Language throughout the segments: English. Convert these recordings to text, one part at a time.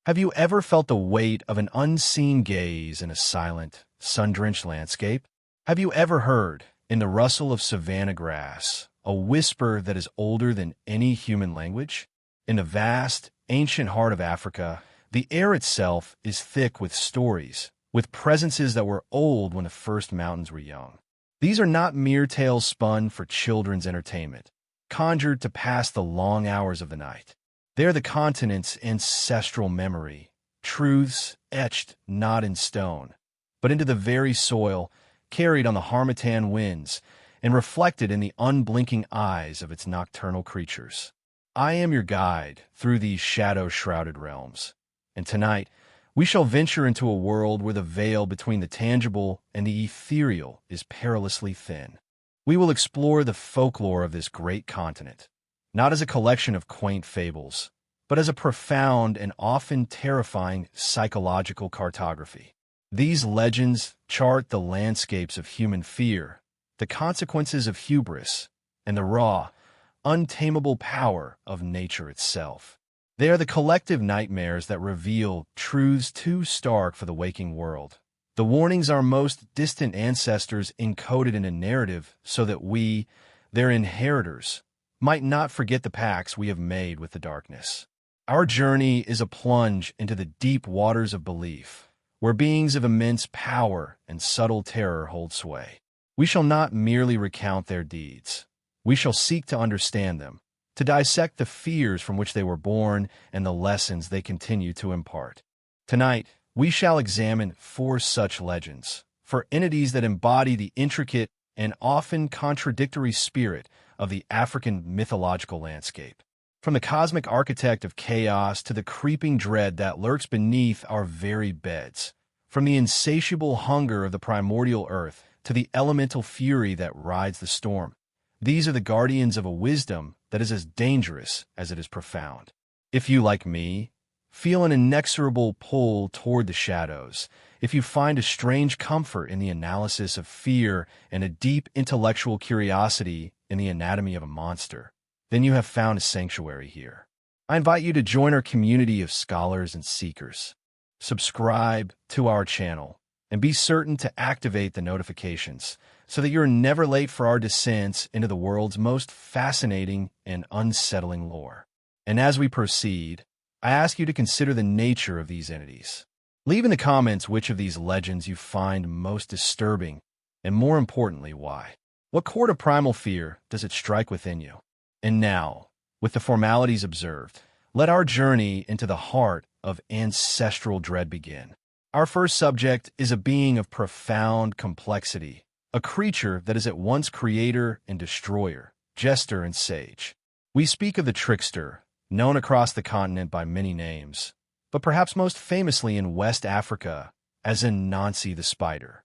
Have you ever felt the weight of an unseen gaze in a silent, sun-drenched landscape? Have you ever heard, in the rustle of savanna grass, a whisper that is older than any human language? In the vast, ancient heart of Africa, the air itself is thick with stories, with presences that were old when the first mountains were young. These are not mere tales spun for children's entertainment, conjured to pass the long hours of the night. They are the continent's ancestral memory, truths etched not in stone, but into the very soil, carried on the harmattan winds, and reflected in the unblinking eyes of its nocturnal creatures. I am your guide through these shadow-shrouded realms, and tonight we shall venture into a world where the veil between the tangible and the ethereal is perilously thin. We will explore the folklore of this great continent, not as a collection of quaint fables, but as a profound and often terrifying psychological cartography. These legends chart the landscapes of human fear, the consequences of hubris, and the raw, untamable power of nature itself. They are the collective nightmares that reveal truths too stark for the waking world. The warnings our most distant ancestors encoded in a narrative so that we, their inheritors, might not forget the pacts we have made with the darkness. Our journey is a plunge into the deep waters of belief, where beings of immense power and subtle terror hold sway. We shall not merely recount their deeds. We shall seek to understand them, to dissect the fears from which they were born and the lessons they continue to impart. Tonight, we shall examine 4 such legends, for entities that embody the intricate and often contradictory spirit of the African mythological landscape. From the cosmic architect of chaos to the creeping dread that lurks beneath our very beds, from the insatiable hunger of the primordial earth to the elemental fury that rides the storm, these are the guardians of a wisdom that is as dangerous as it is profound. If you, like me, feel an inexorable pull toward the shadows, if you find a strange comfort in the analysis of fear and a deep intellectual curiosity in the anatomy of a monster, then you have found a sanctuary here. I invite you to join our community of scholars and seekers. Subscribe to our channel and be certain to activate the notifications so that you're never late for our descents into the world's most fascinating and unsettling lore. And as we proceed, I ask you to consider the nature of these entities. Leave in the comments which of these legends you find most disturbing, and more importantly, why. What chord of primal fear does it strike within you? And now, with the formalities observed, let our journey into the heart of ancestral dread begin. Our first subject is a being of profound complexity, a creature that is at once creator and destroyer, jester and sage. We speak of the Trickster, known across the continent by many names, but perhaps most famously in West Africa as Anansi the Spider.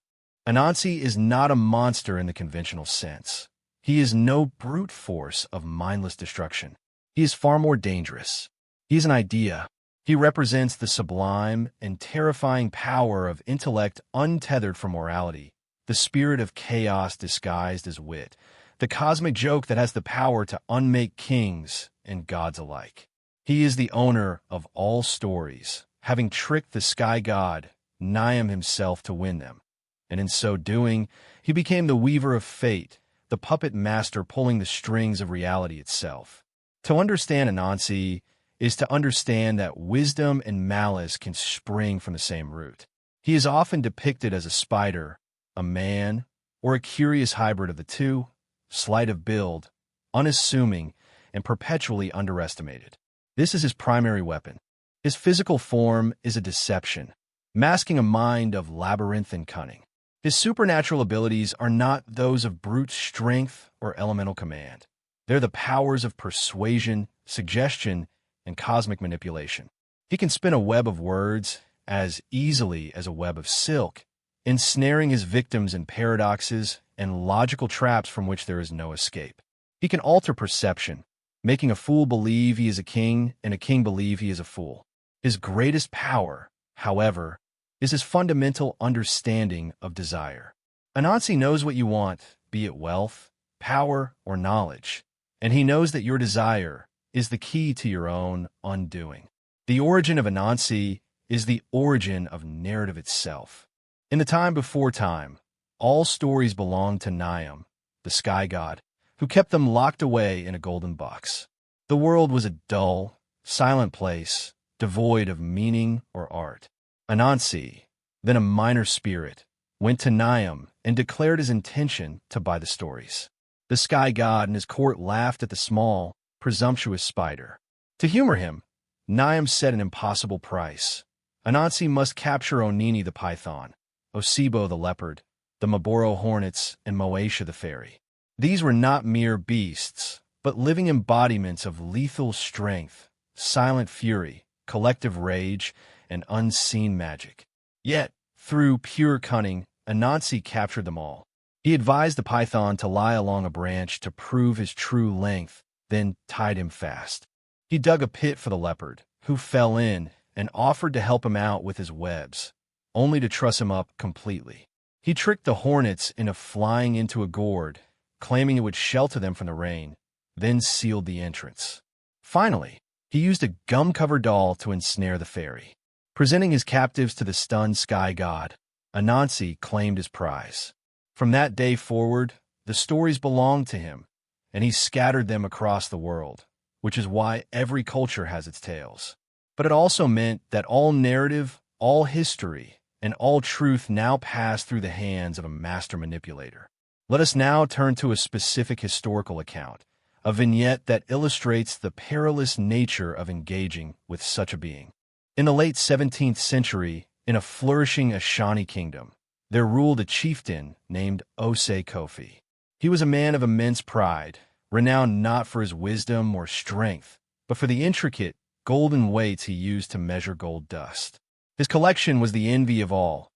Anansi is not a monster in the conventional sense. He is no brute force of mindless destruction. He is far more dangerous. He is an idea. He represents the sublime and terrifying power of intellect untethered from morality, the spirit of chaos disguised as wit, the cosmic joke that has the power to unmake kings and gods alike. He is the owner of all stories, having tricked the sky god, Niam himself, to win them. And in so doing, he became the weaver of fate, the puppet master pulling the strings of reality itself. To understand Anansi is to understand that wisdom and malice can spring from the same root. He is often depicted as a spider, a man, or a curious hybrid of the two, slight of build, unassuming, and perpetually underestimated. This is his primary weapon. His physical form is a deception, masking a mind of labyrinthine cunning. His supernatural abilities are not those of brute strength or elemental command. They're the powers of persuasion, suggestion, and cosmic manipulation. He can spin a web of words as easily as a web of silk, ensnaring his victims in paradoxes and logical traps from which there is no escape. He can alter perception, making a fool believe he is a king and a king believe he is a fool. His greatest power, however, is his fundamental understanding of desire. Anansi knows what you want, be it wealth, power, or knowledge, and he knows that your desire is the key to your own undoing. The origin of Anansi is the origin of narrative itself. In the time before time, all stories belonged to Niam, the sky god, who kept them locked away in a golden box. The world was a dull, silent place, devoid of meaning or art. Anansi, then a minor spirit, went to Niam and declared his intention to buy the stories. The sky god and his court laughed at the small, presumptuous spider. To humor him, Niam set an impossible price. Anansi must capture Onini the python, Osibo the leopard, the Maboro hornets, and Moesha the fairy. These were not mere beasts, but living embodiments of lethal strength, silent fury, collective rage, and unseen magic. Yet, through pure cunning, Anansi captured them all. He advised the python to lie along a branch to prove his true length, then tied him fast. He dug a pit for the leopard, who fell in and offered to help him out with his webs, only to truss him up completely. He tricked the hornets into flying into a gourd, claiming it would shelter them from the rain, then sealed the entrance. Finally, he used a gum-covered doll to ensnare the fairy. Presenting his captives to the stunned sky god, Anansi claimed his prize. From that day forward, the stories belonged to him, and he scattered them across the world, which is why every culture has its tales. But it also meant that all narrative, all history, and all truth now passed through the hands of a master manipulator. Let us now turn to a specific historical account, a vignette that illustrates the perilous nature of engaging with such a being. In the late 17th century, in a flourishing Ashani kingdom, there ruled a chieftain named Ose Kofi. He was a man of immense pride, renowned not for his wisdom or strength, but for the intricate, golden weights he used to measure gold dust. His collection was the envy of all,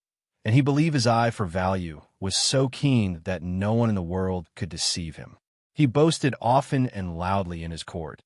and he believed his eye for value was so keen that no one in the world could deceive him. He boasted often and loudly in his court.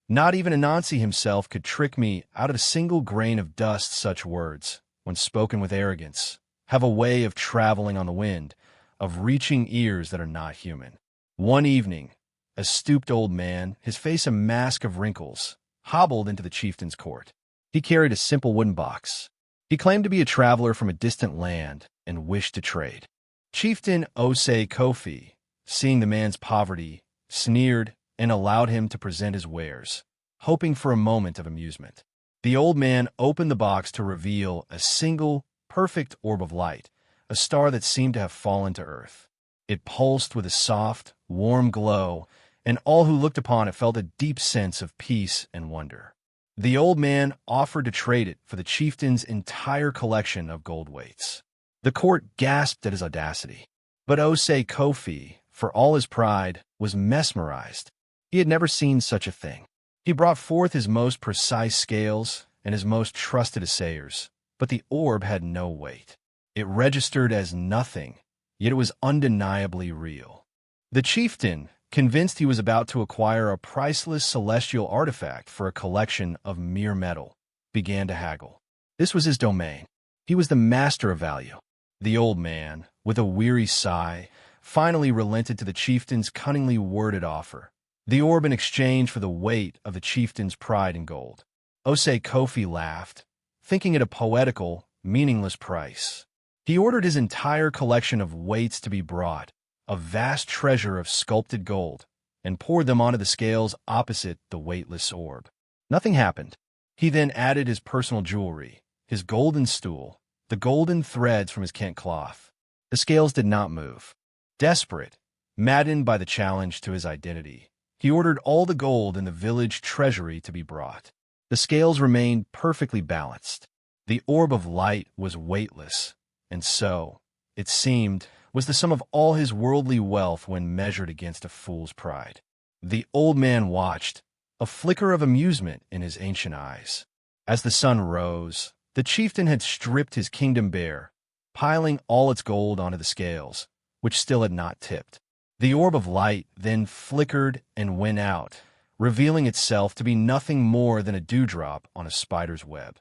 Not even Anansi himself could trick me out of a single grain of dust. Such words, when spoken with arrogance, have a way of traveling on the wind, of reaching ears that are not human. One evening, a stooped old man, his face a mask of wrinkles, hobbled into the chieftain's court. He carried a simple wooden box. He claimed to be a traveler from a distant land and wished to trade. Chieftain Ose Kofi, seeing the man's poverty, sneered and allowed him to present his wares, hoping for a moment of amusement. The old man opened the box to reveal a single, perfect orb of light, a star that seemed to have fallen to earth. It pulsed with a soft, warm glow, and all who looked upon it felt a deep sense of peace and wonder. The old man offered to trade it for the chieftain's entire collection of gold weights. The court gasped at his audacity, but Ose Kofi, for all his pride, was mesmerized. He had never seen such a thing. He brought forth his most precise scales and his most trusted assayers, but the orb had no weight. It registered as nothing, yet it was undeniably real. The chieftain, convinced he was about to acquire a priceless celestial artifact for a collection of mere metal, began to haggle. This was his domain. He was the master of value. The old man, with a weary sigh, finally relented to the chieftain's cunningly worded offer. The orb in exchange for the weight of the chieftain's pride in gold. Ose Kofi laughed, thinking it a poetical, meaningless price. He ordered his entire collection of weights to be brought, a vast treasure of sculpted gold, and poured them onto the scales opposite the weightless orb. Nothing happened. He then added his personal jewelry, his golden stool, the golden threads from his Kent cloth. The scales did not move. Desperate, maddened by the challenge to his identity, he ordered all the gold in the village treasury to be brought. The scales remained perfectly balanced. The orb of light was weightless, and so, it seemed, was the sum of all his worldly wealth when measured against a fool's pride. The old man watched, a flicker of amusement in his ancient eyes. As the sun rose, the chieftain had stripped his kingdom bare, piling all its gold onto the scales, which still had not tipped. The orb of light then flickered and went out, revealing itself to be nothing more than a dewdrop on a spider's web,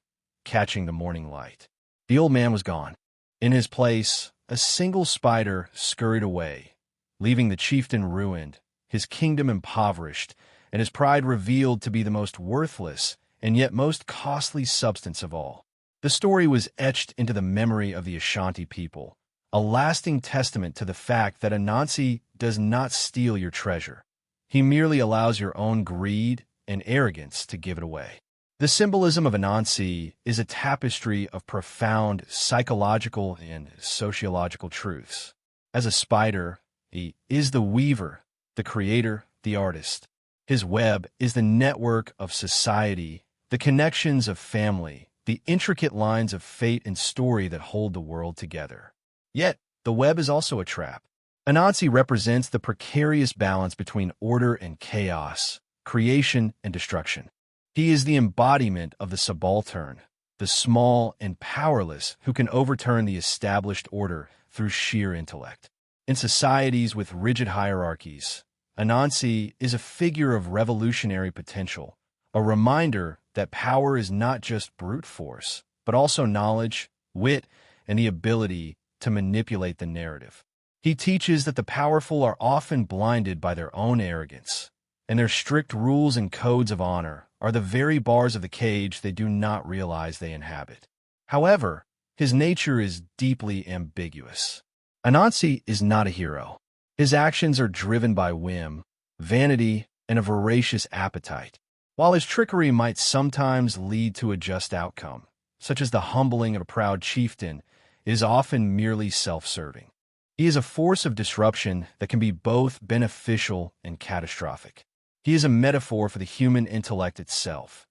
catching the morning light. The old man was gone. In his place, a single spider scurried away, leaving the chieftain ruined, his kingdom impoverished, and his pride revealed to be the most worthless and yet most costly substance of all. The story was etched into the memory of the Ashanti people, a lasting testament to the fact that Anansi does not steal your treasure. He merely allows your own greed and arrogance to give it away. The symbolism of Anansi is a tapestry of profound psychological and sociological truths. As a spider, he is the weaver, the creator, the artist. His web is the network of society, the connections of family, the intricate lines of fate and story that hold the world together. Yet, the web is also a trap. Anansi represents the precarious balance between order and chaos, creation and destruction. He is the embodiment of the subaltern, the small and powerless who can overturn the established order through sheer intellect. In societies with rigid hierarchies, Anansi is a figure of revolutionary potential, a reminder that power is not just brute force, but also knowledge, wit, and the ability to manipulate the narrative. He teaches that the powerful are often blinded by their own arrogance, and their strict rules and codes of honor are the very bars of the cage they do not realize they inhabit. However, his nature is deeply ambiguous. Anansi is not a hero. His actions are driven by whim, vanity, and a voracious appetite. While his trickery might sometimes lead to a just outcome, such as the humbling of a proud chieftain, it is often merely self-serving. He is a force of disruption that can be both beneficial and catastrophic. He is a metaphor for the human intellect itself,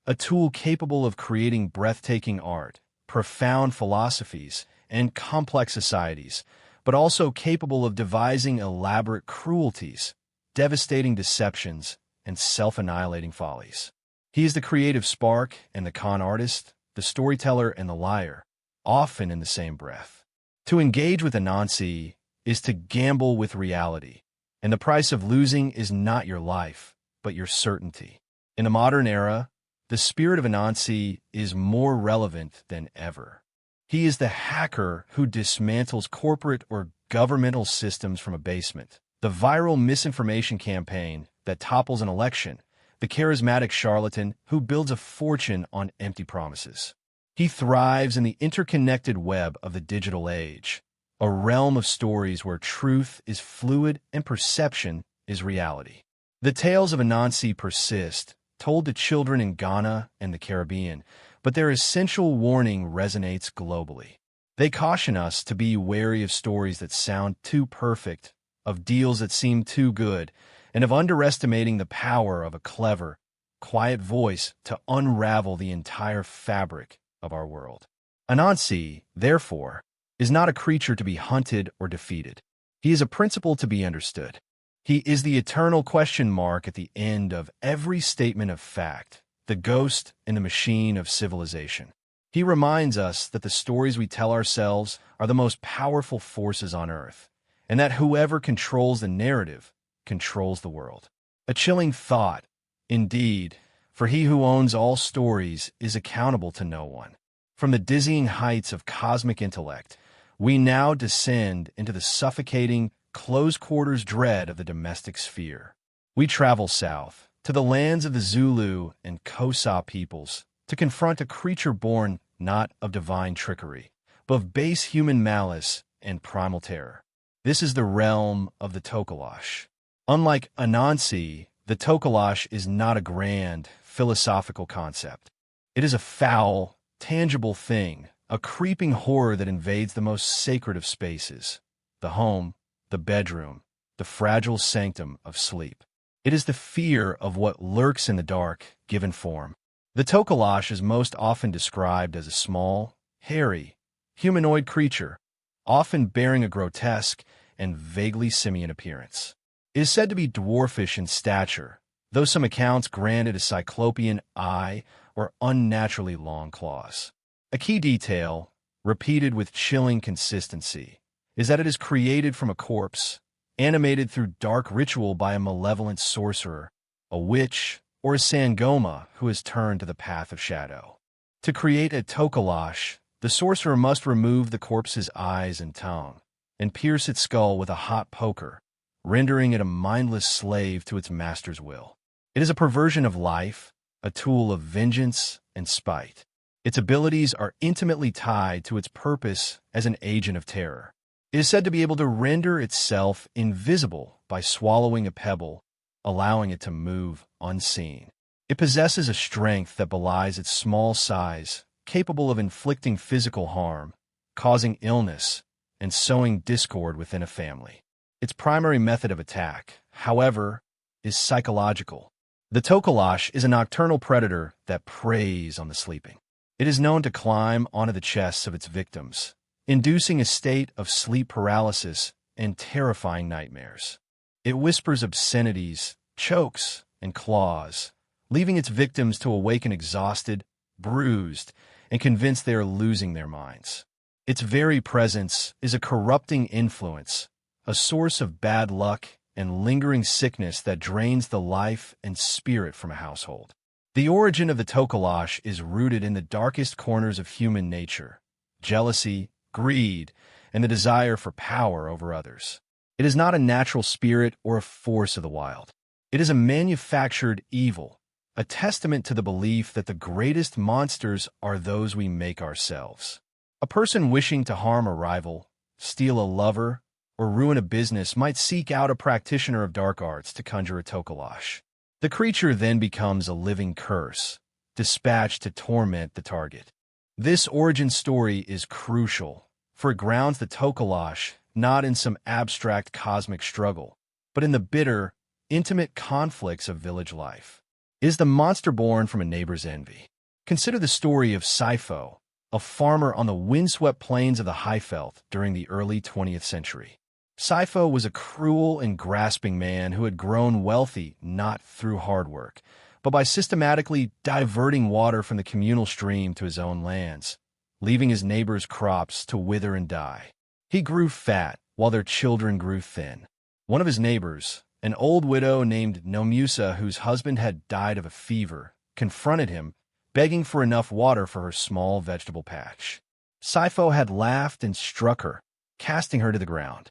a tool capable of creating breathtaking art, profound philosophies, and complex societies, but also capable of devising elaborate cruelties, devastating deceptions, and self-annihilating follies. He is the creative spark and the con artist, the storyteller and the liar, often in the same breath. To engage with Anansi is to gamble with reality, and the price of losing is not your life, but your certainty. In the modern era, the spirit of Anansi is more relevant than ever. He is the hacker who dismantles corporate or governmental systems from a basement, the viral misinformation campaign that topples an election, the charismatic charlatan who builds a fortune on empty promises. He thrives in the interconnected web of the digital age, a realm of stories where truth is fluid and perception is reality. The tales of Anansi persist, told to children in Ghana and the Caribbean, but their essential warning resonates globally. They caution us to be wary of stories that sound too perfect, of deals that seem too good, and of underestimating the power of a clever, quiet voice to unravel the entire fabric of our world. Anansi, therefore, is not a creature to be hunted or defeated. He is a principle to be understood. He is the eternal question mark at the end of every statement of fact, the ghost in the machine of civilization. He reminds us that the stories we tell ourselves are the most powerful forces on earth, and that whoever controls the narrative controls the world. A chilling thought, indeed, for he who owns all stories is accountable to no one. From the dizzying heights of cosmic intellect, we now descend into the suffocating, close-quarters dread of the domestic sphere. We travel south, to the lands of the Zulu and Xhosa peoples, to confront a creature born not of divine trickery, but of base human malice and primal terror. This is the realm of the Tokoloshe. Unlike Anansi, the Tokoloshe is not a grand, philosophical concept. It is a foul, tangible thing, a creeping horror that invades the most sacred of spaces, the home, the bedroom, the fragile sanctum of sleep. It is the fear of what lurks in the dark, given form. The Tokoloshe is most often described as a small, hairy, humanoid creature, often bearing a grotesque and vaguely simian appearance. It is said to be dwarfish in stature, though some accounts grant it a cyclopean eye or unnaturally long claws. A key detail, repeated with chilling consistency, is that it is created from a corpse, animated through dark ritual by a malevolent sorcerer, a witch, or a sangoma who has turned to the path of shadow. To create a Tokoloshe, the sorcerer must remove the corpse's eyes and tongue, and pierce its skull with a hot poker, rendering it a mindless slave to its master's will. It is a perversion of life, a tool of vengeance and spite. Its abilities are intimately tied to its purpose as an agent of terror. It is said to be able to render itself invisible by swallowing a pebble, allowing it to move unseen. It possesses a strength that belies its small size, capable of inflicting physical harm, causing illness, and sowing discord within a family. Its primary method of attack, however, is psychological. The Tokoloshe is a nocturnal predator that preys on the sleeping. It is known to climb onto the chests of its victims, inducing a state of sleep paralysis and terrifying nightmares. It whispers obscenities, chokes, and claws, leaving its victims to awaken exhausted, bruised, and convinced they are losing their minds. Its very presence is a corrupting influence, a source of bad luck and lingering sickness that drains the life and spirit from a household. The origin of the Tokoloshe is rooted in the darkest corners of human nature: jealousy, greed, and the desire for power over others. It is not a natural spirit or a force of the wild. It is a manufactured evil, a testament to the belief that the greatest monsters are those we make ourselves. A person wishing to harm a rival, steal a lover, or ruin a business might seek out a practitioner of dark arts to conjure a Tokoloshe. The creature then becomes a living curse, dispatched to torment the target. This origin story is crucial, for it grounds the Tokoloshe not in some abstract cosmic struggle, but in the bitter, intimate conflicts of village life. It is the monster born from a neighbor's envy. Consider the story of Sifo, a farmer on the windswept plains of the Highveld during the early 20th century. Sifo was a cruel and grasping man who had grown wealthy not through hard work, but by systematically diverting water from the communal stream to his own lands, leaving his neighbors' crops to wither and die. He grew fat while their children grew thin. One of his neighbors, an old widow named Nomusa, whose husband had died of a fever, confronted him, begging for enough water for her small vegetable patch. Sifo had laughed and struck her, casting her to the ground.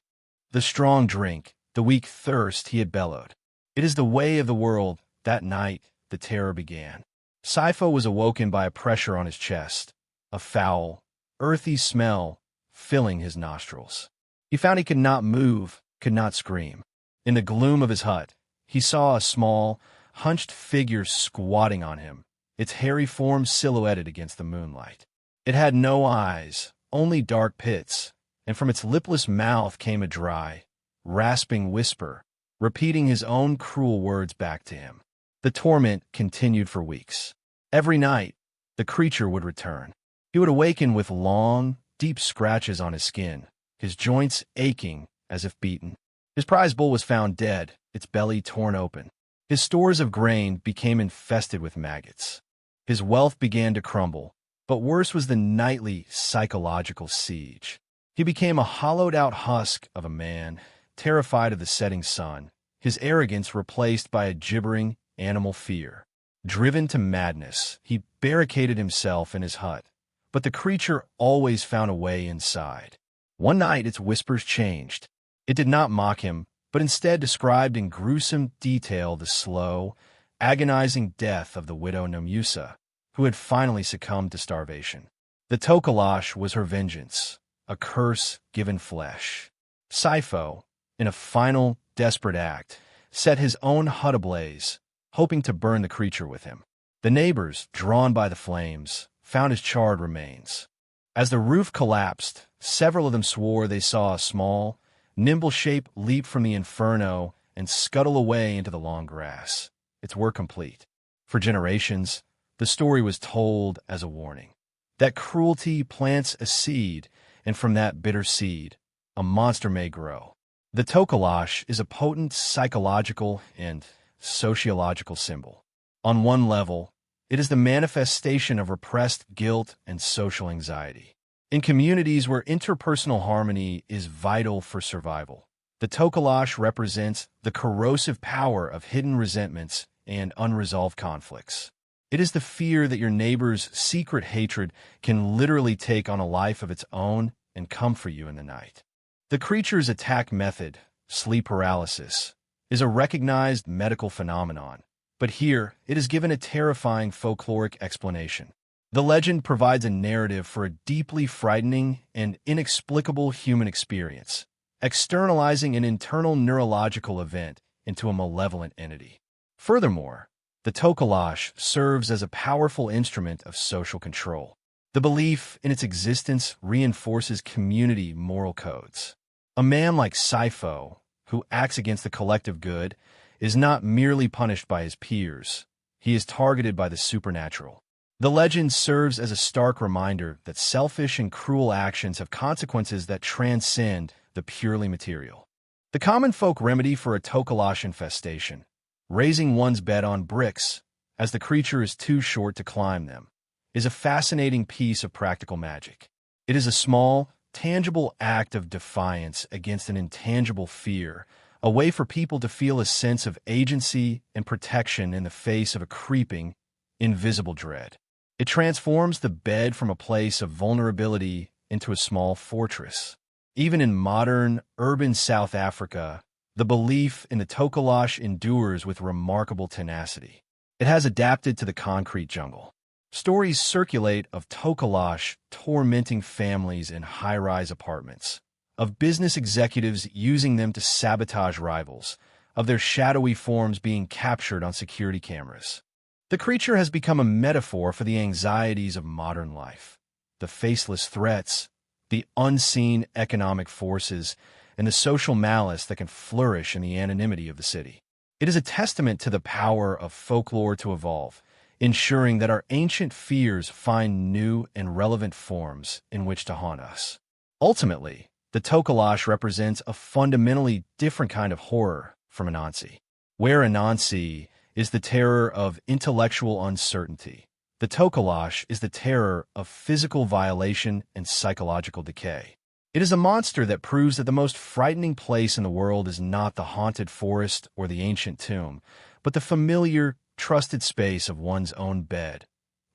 The strong drink, the weak thirst, he had bellowed. It is the way of the world. That night, the terror began. Sifo was awoken by a pressure on his chest, a foul, earthy smell filling his nostrils. He found he could not move, could not scream. In the gloom of his hut, he saw a small, hunched figure squatting on him, its hairy form silhouetted against the moonlight. It had no eyes, only dark pits, and from its lipless mouth came a dry, rasping whisper, repeating his own cruel words back to him. The torment continued for weeks. Every night, the creature would return. He would awaken with long, deep scratches on his skin, his joints aching as if beaten. His prize bull was found dead, its belly torn open. His stores of grain became infested with maggots. His wealth began to crumble, but worse was the nightly psychological siege. He became a hollowed-out husk of a man, terrified of the setting sun, his arrogance replaced by a gibbering animal fear. Driven to madness, he barricaded himself in his hut, but the creature always found a way inside. One night its whispers changed. It did not mock him, but instead described in gruesome detail the slow, agonizing death of the widow Nomusa, who had finally succumbed to starvation. The Tokoloshe was her vengeance, a curse given flesh. Sifo, in a final, desperate act, set his own hut ablaze, hoping to burn the creature with him. The neighbors, drawn by the flames, found his charred remains. As the roof collapsed, several of them swore they saw a small, nimble shape leap from the inferno and scuttle away into the long grass, its work complete. For generations, the story was told as a warning that cruelty plants a seed, and from that bitter seed, a monster may grow. The Tokoloshe is a potent psychological and sociological symbol. On one level, it is the manifestation of repressed guilt and social anxiety. In communities where interpersonal harmony is vital for survival, the Tokoloshe represents the corrosive power of hidden resentments and unresolved conflicts. It is the fear that your neighbor's secret hatred can literally take on a life of its own and come for you in the night. The creature's attack method, sleep paralysis, is a recognized medical phenomenon, But here, it is given a terrifying folkloric explanation. The legend provides a narrative for a deeply frightening and inexplicable human experience, externalizing an internal neurological event into a malevolent entity. Furthermore, the Tokoloshe serves as a powerful instrument of social control. The belief in its existence reinforces community moral codes. A man like Sifo, who acts against the collective good, is not merely punished by his peers. He is targeted by the supernatural. The legend serves as a stark reminder that selfish and cruel actions have consequences that transcend the purely material. The common folk remedy for a Tokoloshe infestation: raising one's bed on bricks, as the creature is too short to climb them, is a fascinating piece of practical magic. It is a small, tangible act of defiance against an intangible fear, a way for people to feel a sense of agency and protection in the face of a creeping, invisible dread. It transforms the bed from a place of vulnerability into a small fortress. Even in modern, urban South Africa, the belief in the Tokoloshe endures with remarkable tenacity. It has adapted to the concrete jungle. Stories circulate of Tokoloshe tormenting families in high-rise apartments, of business executives using them to sabotage rivals, of their shadowy forms being captured on security cameras. The creature has become a metaphor for the anxieties of modern life, the faceless threats, the unseen economic forces, and the social malice that can flourish in the anonymity of the city. It is a testament to the power of folklore to evolve, ensuring that our ancient fears find new and relevant forms in which to haunt us. Ultimately, the Tokoloshe represents a fundamentally different kind of horror from Anansi. Where Anansi is the terror of intellectual uncertainty, the Tokoloshe is the terror of physical violation and psychological decay. It is a monster that proves that the most frightening place in the world is not the haunted forest or the ancient tomb, but the familiar, trusted space of one's own bed,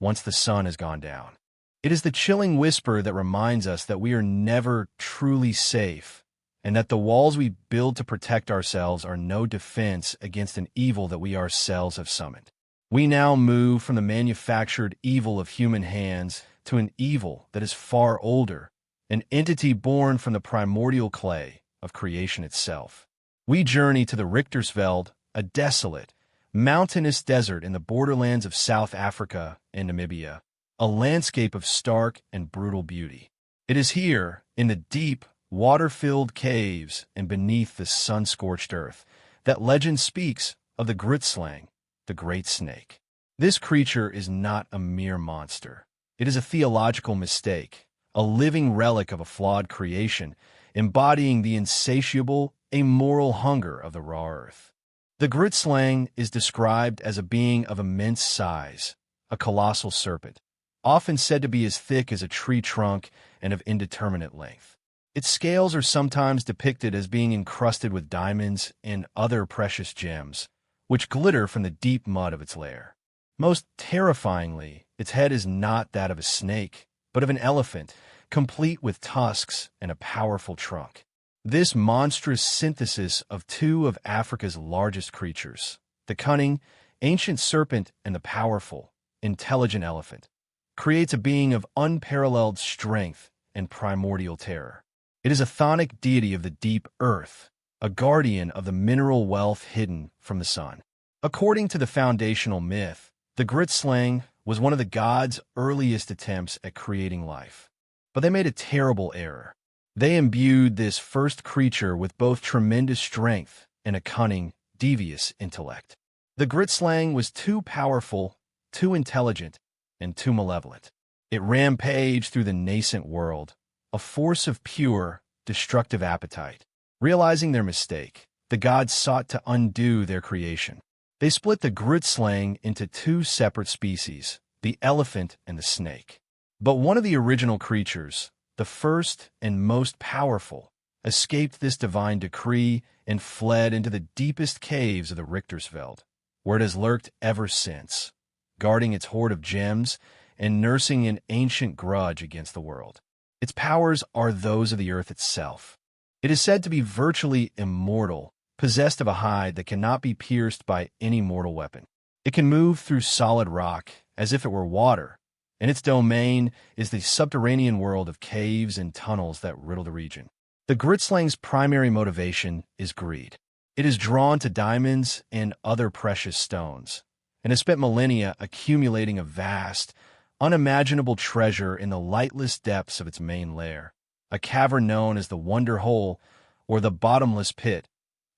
once the sun has gone down. It is the chilling whisper that reminds us that we are never truly safe, and that the walls we build to protect ourselves are no defense against an evil that we ourselves have summoned. We now move from the manufactured evil of human hands to an evil that is far older, an entity born from the primordial clay of creation itself. We journey to the Richtersveld, a desolate, mountainous desert in the borderlands of South Africa and Namibia, a landscape of stark and brutal beauty. It is here, in the deep, water-filled caves and beneath the sun-scorched earth, that legend speaks of the Gritslang, the great snake. This creature is not a mere monster. It is a theological mistake, a living relic of a flawed creation, embodying the insatiable, amoral hunger of the raw earth. The Gritslang is described as a being of immense size, a colossal serpent, often said to be as thick as a tree trunk and of indeterminate length. Its scales are sometimes depicted as being encrusted with diamonds and other precious gems, which glitter from the deep mud of its lair. Most terrifyingly, its head is not that of a snake, but of an elephant, complete with tusks and a powerful trunk. This monstrous synthesis of two of Africa's largest creatures, the cunning, ancient serpent and the powerful, intelligent elephant, creates a being of unparalleled strength and primordial terror. It is a chthonic deity of the deep earth, a guardian of the mineral wealth hidden from the sun. According to the foundational myth, the Gritslang was one of the gods' earliest attempts at creating life. But they made a terrible error. They imbued this first creature with both tremendous strength and a cunning, devious intellect. The Gritslang was too powerful, too intelligent, and too malevolent. It rampaged through the nascent world, a force of pure, destructive appetite. Realizing their mistake, the gods sought to undo their creation. They split the Gritslang into two separate species, the elephant and the snake. But one of the original creatures, the first and most powerful, escaped this divine decree and fled into the deepest caves of the Richtersveld, where it has lurked ever since, guarding its hoard of gems and nursing an ancient grudge against the world. Its powers are those of the earth itself. It is said to be virtually immortal, possessed of a hide that cannot be pierced by any mortal weapon. It can move through solid rock as if it were water, and its domain is the subterranean world of caves and tunnels that riddle the region. The Gritslang's primary motivation is greed. It is drawn to diamonds and other precious stones, and has spent millennia accumulating a vast, unimaginable treasure in the lightless depths of its main lair, a cavern known as the Wonder Hole or the Bottomless Pit.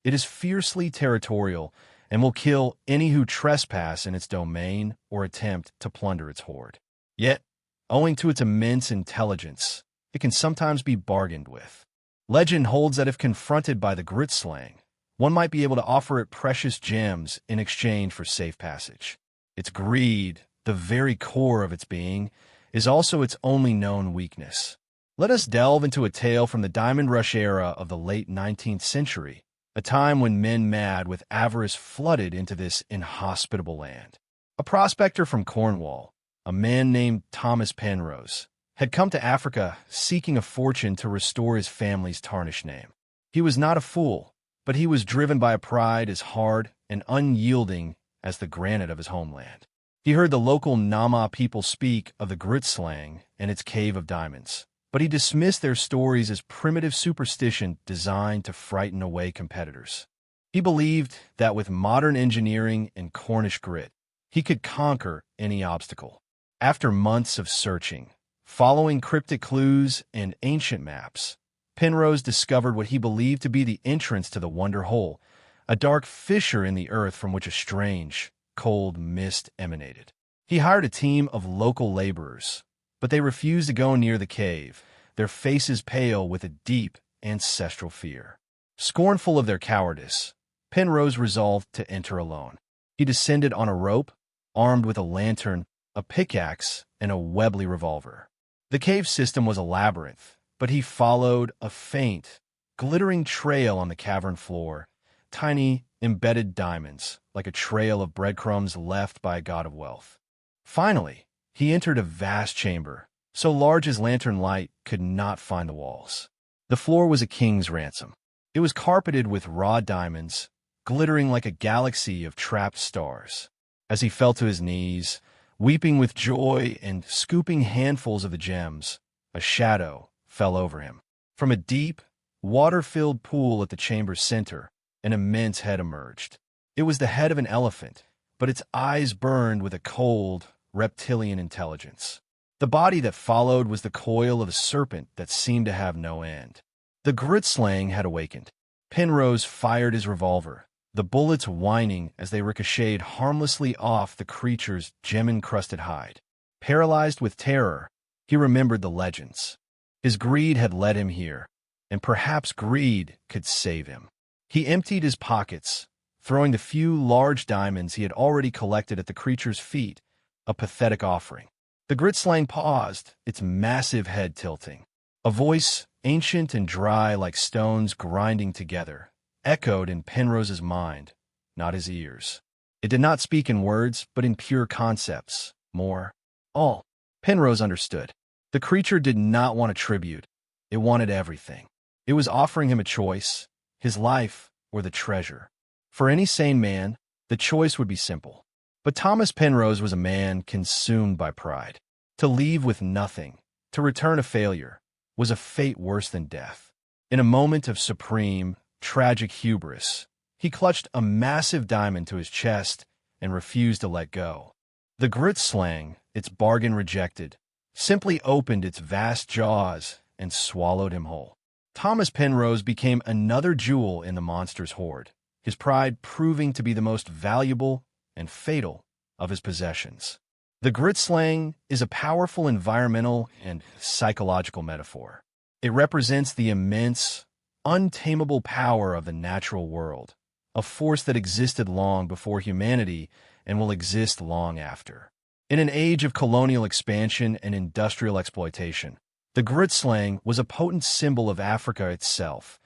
It is fiercely territorial and will kill any who trespass in its domain or attempt to plunder its hoard. Yet, owing to its immense intelligence, it can sometimes be bargained with. Legend holds that if confronted by the Gritslang, one might be able to offer it precious gems in exchange for safe passage. Its greed, the very core of its being, is also its only known weakness. Let us delve into a tale from the Diamond Rush era of the late 19th century, a time when men mad with avarice flooded into this inhospitable land. A prospector from Cornwall, a man named Thomas Penrose, had come to Africa seeking a fortune to restore his family's tarnished name. He was not a fool, but he was driven by a pride as hard and unyielding as the granite of his homeland. He heard the local Nama people speak of the Gritslang and its cave of diamonds, but he dismissed their stories as primitive superstition designed to frighten away competitors. He believed that with modern engineering and Cornish grit, he could conquer any obstacle. After months of searching, following cryptic clues and ancient maps, Penrose discovered what he believed to be the entrance to the Wonder Hole, a dark fissure in the earth from which a strange, cold mist emanated. He hired a team of local laborers, but they refused to go near the cave, their faces pale with a deep ancestral fear. Scornful of their cowardice, Penrose resolved to enter alone. He descended on a rope, armed with a lantern, a pickaxe, and a Webley revolver. The cave system was a labyrinth, but he followed a faint, glittering trail on the cavern floor, tiny, embedded diamonds, like a trail of breadcrumbs left by a god of wealth. Finally, he entered a vast chamber, so large his lantern light could not find the walls. The floor was a king's ransom. It was carpeted with raw diamonds, glittering like a galaxy of trapped stars. As he fell to his knees, weeping with joy and scooping handfuls of the gems, a shadow fell over him. From a deep, water-filled pool at the chamber's center, an immense head emerged. It was the head of an elephant, but its eyes burned with a cold, reptilian intelligence. The body that followed was the coil of a serpent that seemed to have no end. The Gritslang had awakened. Penrose fired his revolver, the bullets whining as they ricocheted harmlessly off the creature's gem-encrusted hide. Paralyzed with terror, he remembered the legends. His greed had led him here, and perhaps greed could save him. He emptied his pockets, throwing the few large diamonds he had already collected at the creature's feet, a pathetic offering. The Gritslang paused, its massive head tilting. A voice, ancient and dry like stones grinding together, echoed in Penrose's mind, not his ears. It did not speak in words, but in pure concepts. More. All. Penrose understood. The creature did not want a tribute. It wanted everything. It was offering him a choice, his life or the treasure. For any sane man, the choice would be simple. But Thomas Penrose was a man consumed by pride. To leave with nothing, to return a failure, was a fate worse than death. In a moment of supreme, tragic hubris, he clutched a massive diamond to his chest and refused to let go. The Gritslang, its bargain rejected, simply opened its vast jaws and swallowed him whole. Thomas Penrose became another jewel in the monster's hoard, his pride proving to be the most valuable and fatal of his possessions. The Gritslang is a powerful environmental and psychological metaphor. It represents the immense, untamable power of the natural world, a force that existed long before humanity and will exist long after. In an age of colonial expansion and industrial exploitation, the Gritslang was a potent symbol of Africa itself,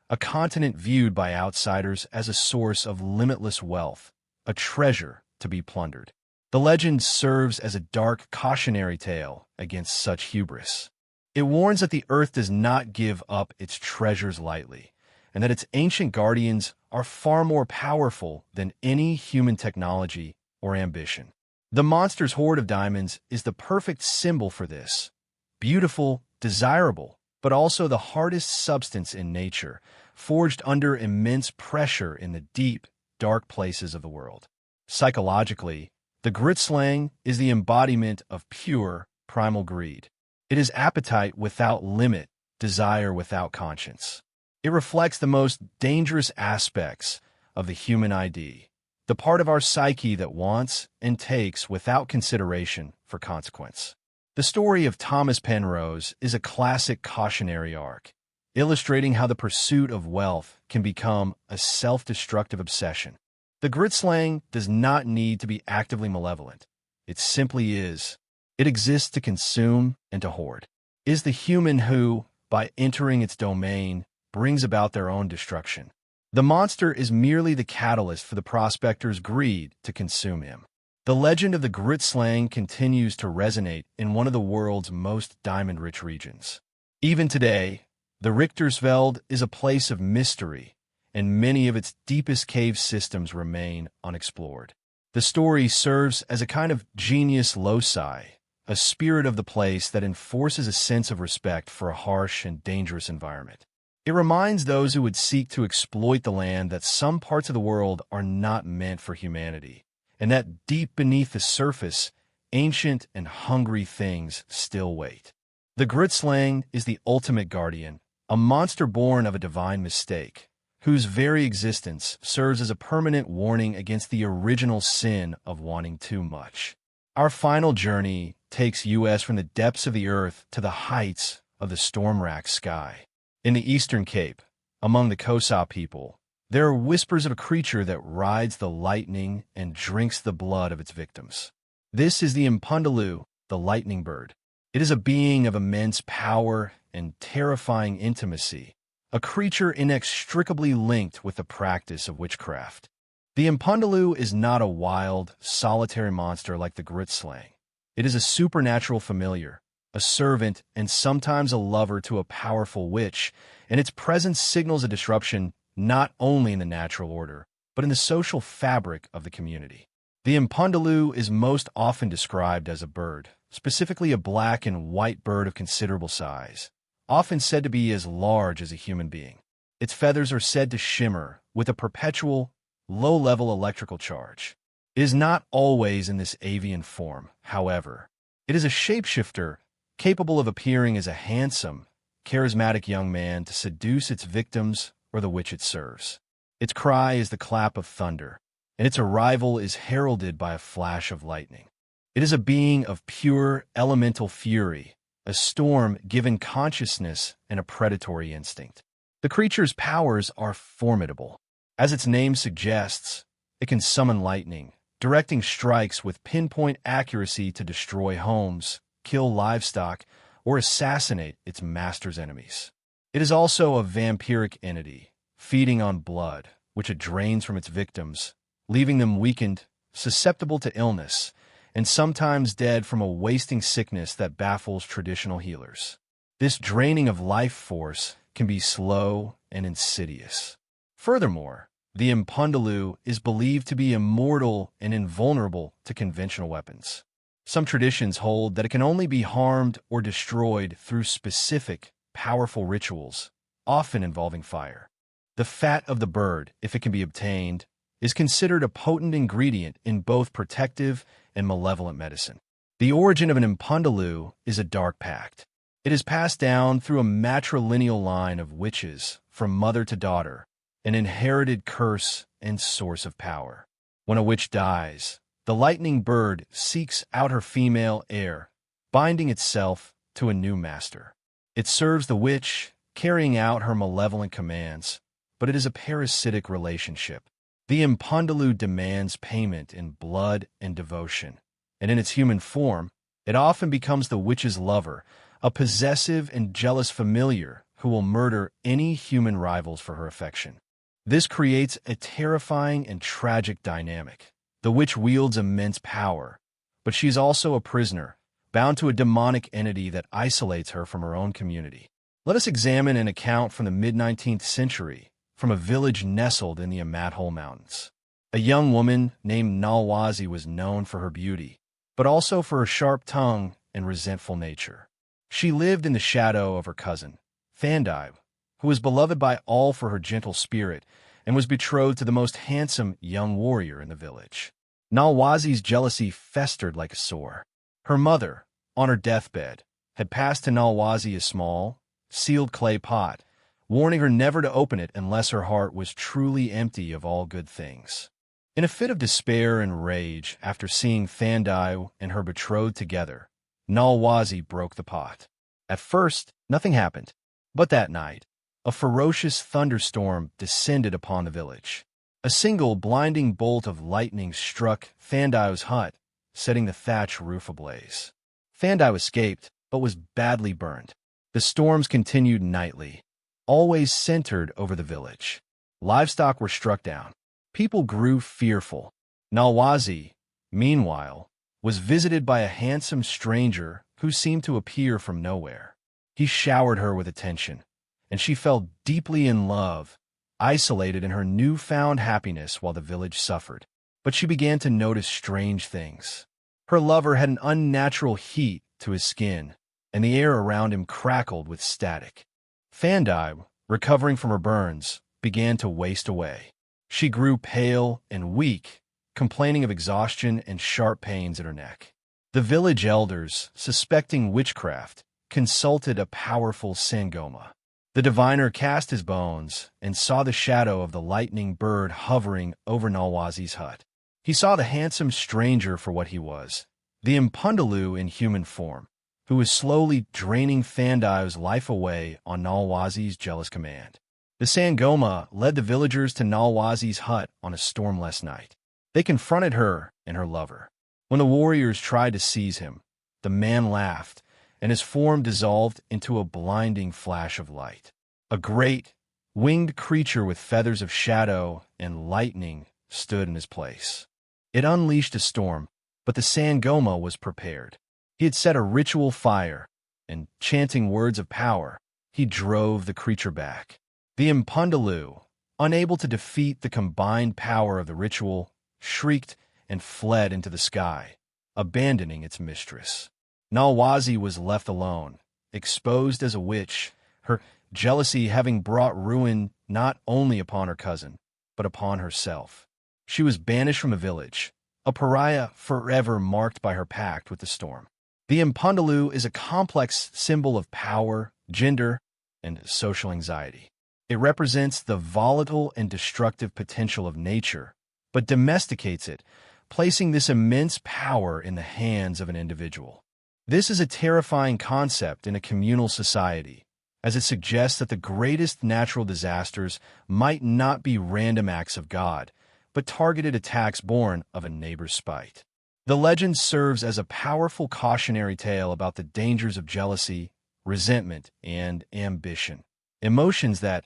a continent viewed by outsiders as a source of limitless wealth, a treasure to be plundered. The legend serves as a dark cautionary tale against such hubris. It warns that the earth does not give up its treasures lightly, and that its ancient guardians are far more powerful than any human technology or ambition. The monster's hoard of diamonds is the perfect symbol for this. Beautiful, desirable, but also the hardest substance in nature, forged under immense pressure in the deep, dark places of the world. Psychologically, the gritslang is the embodiment of pure, primal greed. It is appetite without limit, desire without conscience. It reflects the most dangerous aspects of the human ID, the part of our psyche that wants and takes without consideration for consequence. The story of Thomas Penrose is a classic cautionary arc, illustrating how the pursuit of wealth can become a self-destructive obsession. The gritslang does not need to be actively malevolent. It simply is. It exists to consume and to hoard. It is the human who, by entering its domain, brings about their own destruction. The monster is merely the catalyst for the prospector's greed to consume him. The legend of the gritslang continues to resonate in one of the world's most diamond-rich regions. Even today, the Richtersveld is a place of mystery, and many of its deepest cave systems remain unexplored. The story serves as a kind of genius loci, a spirit of the place that enforces a sense of respect for a harsh and dangerous environment. It reminds those who would seek to exploit the land that some parts of the world are not meant for humanity, and that deep beneath the surface, ancient and hungry things still wait. The gritslang is the ultimate guardian, a monster born of a divine mistake, whose very existence serves as a permanent warning against the original sin of wanting too much. Our final journey takes us from the depths of the earth to the heights of the storm-racked sky. In the Eastern Cape, among the Xhosa people, there are whispers of a creature that rides the lightning and drinks the blood of its victims. This is the Impundulu, the lightning bird. It is a being of immense power and terrifying intimacy, a creature inextricably linked with the practice of witchcraft. The Impundulu is not a wild, solitary monster like the gritslang. It is a supernatural familiar, a servant, and sometimes a lover to a powerful witch, and its presence signals a disruption not only in the natural order, but in the social fabric of the community. The Impundulu is most often described as a bird, specifically a black and white bird of considerable size, often said to be as large as a human being. Its feathers are said to shimmer with a perpetual, low-level electrical charge. It is not always in this avian form, however. It is a shapeshifter capable of appearing as a handsome, charismatic young man to seduce its victims or the witch it serves. Its cry is the clap of thunder, and its arrival is heralded by a flash of lightning. It is a being of pure elemental fury, a storm given consciousness and a predatory instinct. The creature's powers are formidable. As its name suggests, it can summon lightning, directing strikes with pinpoint accuracy to destroy homes, kill livestock, or assassinate its master's enemies. It is also a vampiric entity, feeding on blood, which it drains from its victims, leaving them weakened, susceptible to illness, and sometimes dead from a wasting sickness that baffles traditional healers. This draining of life force can be slow and insidious. Furthermore, the Impundulu is believed to be immortal and invulnerable to conventional weapons. Some traditions hold that it can only be harmed or destroyed through specific, powerful rituals, often involving fire. The fat of the bird, if it can be obtained, is considered a potent ingredient in both protective and malevolent medicine. The origin of an Impundulu is a dark pact. It is passed down through a matrilineal line of witches from mother to daughter, an inherited curse and source of power. When a witch dies, the lightning bird seeks out her female heir, binding itself to a new master. It serves the witch, carrying out her malevolent commands, but it is a parasitic relationship. The Impundulu demands payment in blood and devotion, and in its human form, it often becomes the witch's lover, a possessive and jealous familiar who will murder any human rivals for her affection. This creates a terrifying and tragic dynamic. The witch wields immense power, but she is also a prisoner, bound to a demonic entity that isolates her from her own community. Let us examine an account from the mid-19th century from a village nestled in the Amathole Mountains. A young woman named Nalwazi was known for her beauty, but also for her sharp tongue and resentful nature. She lived in the shadow of her cousin, Thandai, who was beloved by all for her gentle spirit and was betrothed to the most handsome young warrior in the village. Nalwazi's jealousy festered like a sore. Her mother, on her deathbed, had passed to Nalwazi a small, sealed clay pot, warning her never to open it unless her heart was truly empty of all good things. In a fit of despair and rage after seeing Thandai and her betrothed together, Nalwazi broke the pot. At first, nothing happened, but that night, a ferocious thunderstorm descended upon the village. A single blinding bolt of lightning struck Thandai's hut, setting the thatch roof ablaze. Thandai escaped, but was badly burned. The storms continued nightly, always centered over the village. Livestock were struck down. People grew fearful. Nalwazi, meanwhile, was visited by a handsome stranger who seemed to appear from nowhere. He showered her with attention, and she fell deeply in love, isolated in her newfound happiness while the village suffered. But she began to notice strange things. Her lover had an unnatural heat to his skin, and the air around him crackled with static. Thandai, recovering from her burns, began to waste away. She grew pale and weak, complaining of exhaustion and sharp pains in her neck. The village elders, suspecting witchcraft, consulted a powerful sangoma. The diviner cast his bones and saw the shadow of the lightning bird hovering over Nalwazi's hut. He saw the handsome stranger for what he was, the Impundalu in human form, who was slowly draining Thandai's life away on Nalwazi's jealous command. The sangoma led the villagers to Nalwazi's hut on a stormless night. They confronted her and her lover. When the warriors tried to seize him, the man laughed, and his form dissolved into a blinding flash of light. A great, winged creature with feathers of shadow and lightning stood in his place. It unleashed a storm, but the sangoma was prepared. He had set a ritual fire, and, chanting words of power, he drove the creature back. The Impundalu, unable to defeat the combined power of the ritual, shrieked and fled into the sky, abandoning its mistress. Nalwazi was left alone, exposed as a witch, her jealousy having brought ruin not only upon her cousin, but upon herself. She was banished from the village, a pariah forever marked by her pact with the storm. The Impundalu is a complex symbol of power, gender, and social anxiety. It represents the volatile and destructive potential of nature, but domesticates it, placing this immense power in the hands of an individual. This is a terrifying concept in a communal society, as it suggests that the greatest natural disasters might not be random acts of God, but targeted attacks born of a neighbor's spite. The legend serves as a powerful cautionary tale about the dangers of jealousy, resentment, and ambition, emotions that,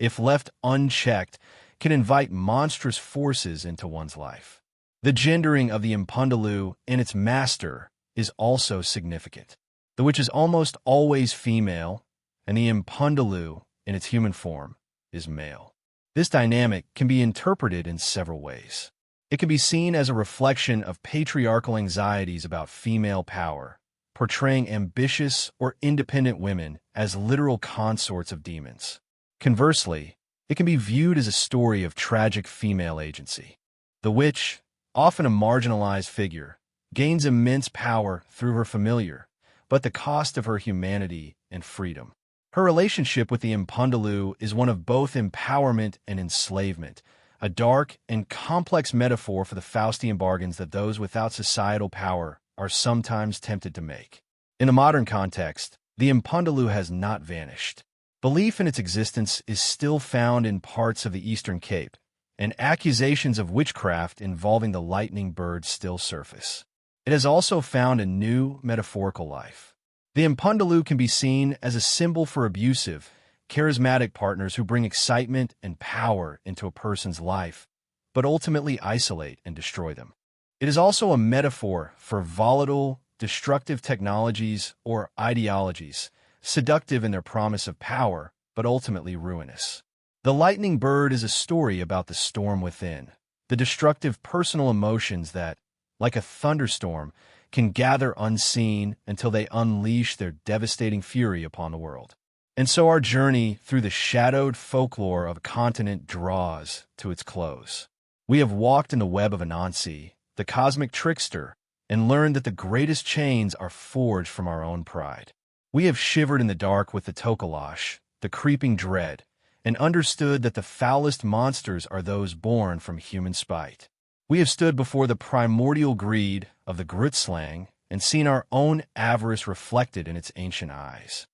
if left unchecked, can invite monstrous forces into one's life. The gendering of the Impundalu and its master is also significant. The witch is almost always female, and the Impundalu, in its human form, is male. This dynamic can be interpreted in several ways. It can be seen as a reflection of patriarchal anxieties about female power, portraying ambitious or independent women as literal consorts of demons. Conversely, it can be viewed as a story of tragic female agency. The witch, often a marginalized figure, gains immense power through her familiar, but the cost of her humanity and freedom. Her relationship with the Impundalu is one of both empowerment and enslavement, a dark and complex metaphor for the Faustian bargains that those without societal power are sometimes tempted to make. In the modern context, the Impundalu has not vanished. Belief in its existence is still found in parts of the Eastern Cape, and accusations of witchcraft involving the lightning bird still surface. It has also found a new metaphorical life. The Impundalu can be seen as a symbol for abusive, charismatic partners who bring excitement and power into a person's life, but ultimately isolate and destroy them. It is also a metaphor for volatile, destructive technologies or ideologies, seductive in their promise of power, but ultimately ruinous. The lightning bird is a story about the storm within, the destructive personal emotions that, like a thunderstorm, can gather unseen until they unleash their devastating fury upon the world. And so our journey through the shadowed folklore of a continent draws to its close. We have walked in the web of Anansi, the cosmic trickster, and learned that the greatest chains are forged from our own pride. We have shivered in the dark with the Tokoloshe, the creeping dread, and understood that the foulest monsters are those born from human spite. We have stood before the primordial greed of the Gritslang and seen our own avarice reflected in its ancient eyes.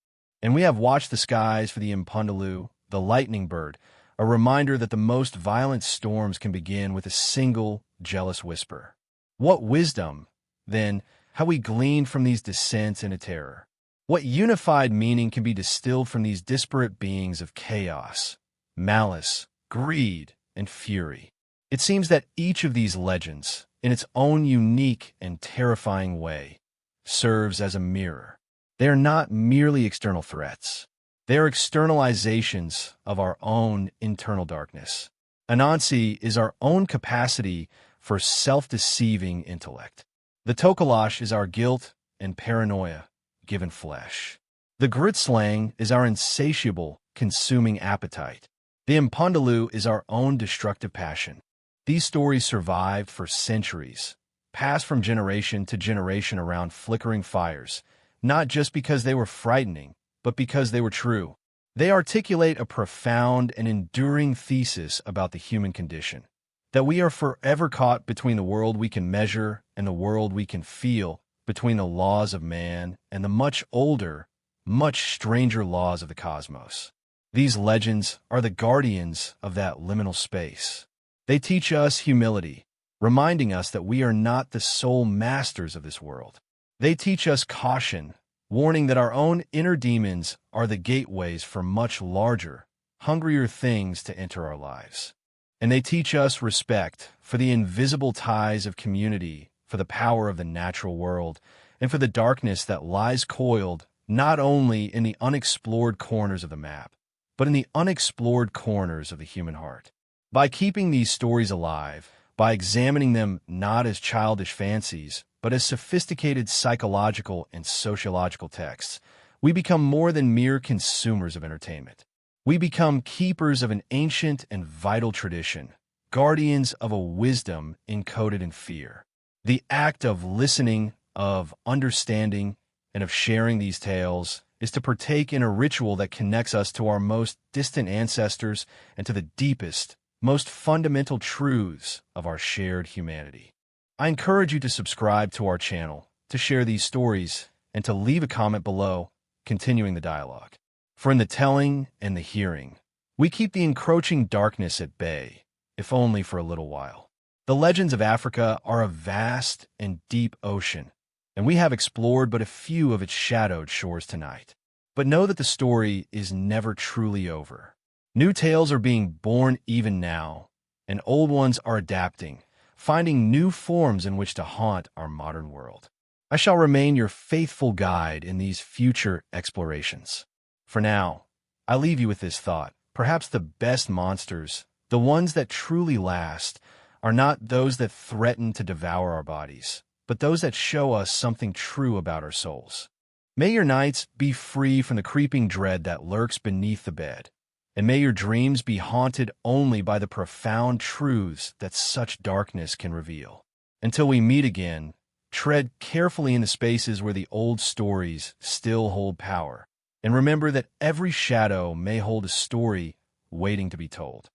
And we have watched the skies for the Impundaloo, the lightning bird, a reminder that the most violent storms can begin with a single, jealous whisper. What wisdom, then, how we gleaned from these descents into terror. What unified meaning can be distilled from these disparate beings of chaos, malice, greed, and fury. It seems that each of these legends, in its own unique and terrifying way, serves as a mirror. They are not merely external threats. They are externalizations of our own internal darkness. Anansi is our own capacity for self-deceiving intellect. The Tokoloshe is our guilt and paranoia given flesh. The Gritslang is our insatiable, consuming appetite. The Impundaloo is our own destructive passion. These stories survived for centuries, passed from generation to generation around flickering fires, not just because they were frightening, but because they were true. They articulate a profound and enduring thesis about the human condition, that we are forever caught between the world we can measure and the world we can feel, between the laws of man and the much older, much stranger laws of the cosmos. These legends are the guardians of that liminal space. They teach us humility, reminding us that we are not the sole masters of this world. They teach us caution, warning that our own inner demons are the gateways for much larger, hungrier things to enter our lives. And they teach us respect for the invisible ties of community, for the power of the natural world, and for the darkness that lies coiled not only in the unexplored corners of the map, but in the unexplored corners of the human heart. By keeping these stories alive, by examining them not as childish fancies, but as sophisticated psychological and sociological texts, we become more than mere consumers of entertainment. We become keepers of an ancient and vital tradition, guardians of a wisdom encoded in fear. The act of listening, of understanding, and of sharing these tales is to partake in a ritual that connects us to our most distant ancestors and to the deepest, most fundamental truths of our shared humanity. I encourage you to subscribe to our channel, to share these stories, and to leave a comment below, continuing the dialogue. For in the telling and the hearing, we keep the encroaching darkness at bay, if only for a little while. The legends of Africa are a vast and deep ocean, and we have explored but a few of its shadowed shores tonight. But know that the story is never truly over. New tales are being born even now, and old ones are adapting, finding new forms in which to haunt our modern world. I shall remain your faithful guide in these future explorations. For now, I leave you with this thought. Perhaps the best monsters, the ones that truly last, are not those that threaten to devour our bodies, but those that show us something true about our souls. May your nights be free from the creeping dread that lurks beneath the bed, and may your dreams be haunted only by the profound truths that such darkness can reveal. Until we meet again, tread carefully in the spaces where the old stories still hold power, and remember that every shadow may hold a story waiting to be told.